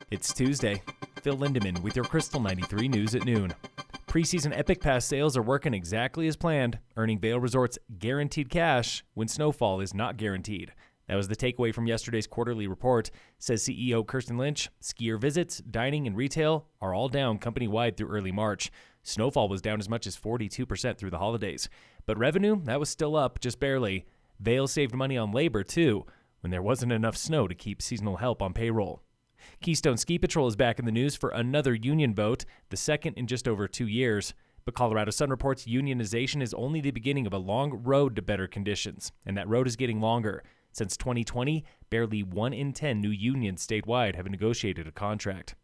It's Tuesday. Phil Lindemann with your Krystal 93 News at noon. Preseason Epic Pass sales are working exactly as planned, earning Vail Resorts guaranteed cash when snowfall is not guaranteed. That was the takeaway from yesterday's quarterly report, says CEO Kirsten Lynch. Skier visits, dining, and retail are all down company-wide through early March. Snowfall was down as much as 42% through the holidays. But revenue, that was still up, just barely. Vail saved money on labor, too, when there wasn't enough snow to keep seasonal help on payroll. Keystone Ski Patrol is back in the news for another union vote, the second in just over 2 years. But Colorado Sun reports unionization is only the beginning of a long road to better conditions, and that road is getting longer. Since 2020, barely 1 in 10 new unions statewide have negotiated a contract.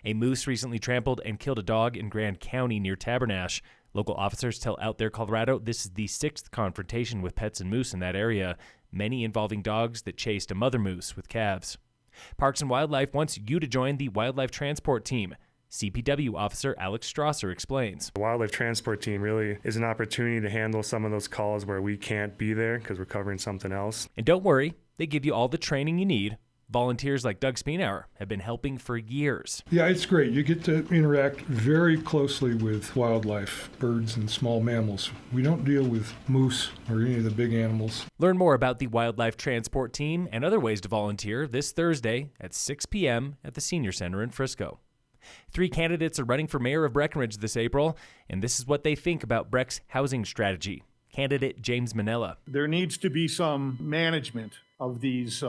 A moose recently trampled and killed a dog in Grand County near Tabernash. Local officers tell Out There Colorado this is the 6th confrontation with pets and moose in that area, many involving dogs that chased a mother moose with calves. Parks and Wildlife wants you to join the Wildlife Transport Team. CPW officer Alex Strasser explains. The Wildlife Transport Team really is an opportunity to handle some of those calls where we can't be there because we're covering something else. And don't worry, they give you all the training you need. Volunteers like Doug Speenauer have been helping for years. Yeah, it's great. You get to interact very closely with wildlife, birds and small mammals. We don't deal with moose or any of the big animals. Learn more about the Wildlife Transport Team and other ways to volunteer this Thursday at 6 p.m. at the Senior Center in Frisco. 3 candidates are running for mayor of Breckenridge this April, and this is what they think about Breck's housing strategy. Candidate James Manella. There needs to be some management of these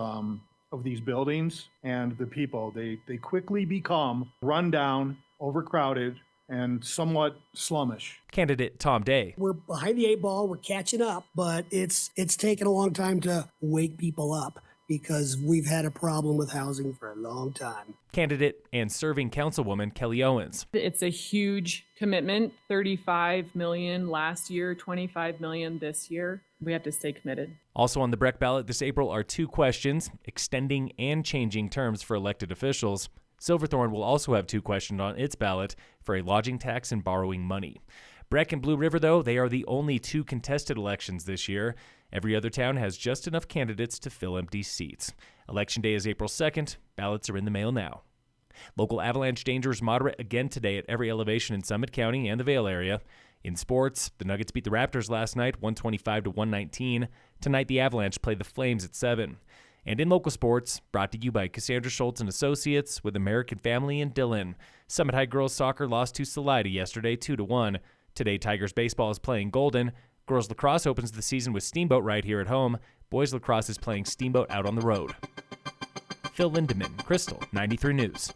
buildings and the people. They quickly become rundown, overcrowded, and somewhat slummish. Candidate Tom Day. We're behind the 8 ball, we're catching up, but it's taken a long time to wake people up because we've had a problem with housing for a long time. Candidate and serving councilwoman Kelly Owens. It's a huge commitment, $35 million last year, $25 million this year. We have to stay committed. Also on the Breck ballot this April are 2 questions, extending and changing terms for elected officials. Silverthorne will also have 2 questions on its ballot for a lodging tax and borrowing money. Breck and Blue River, though, they are the only 2 contested elections this year. Every other town has just enough candidates to fill empty seats. Election day is April 2nd. Ballots are in the mail now. Local avalanche danger is moderate again today at every elevation in Summit County and the Vail area. In sports, the Nuggets beat the Raptors last night, 125-119. Tonight, the Avalanche play the Flames at 7. And in local sports, brought to you by Cassandra Schultz and Associates with American Family in Dillon. Summit High girls soccer lost to Salida yesterday, 2-1. Today, Tigers baseball is playing Golden. Girls lacrosse opens the season with Steamboat right here at home. Boys lacrosse is playing Steamboat out on the road. Phil Lindemann, Krystal 93 News.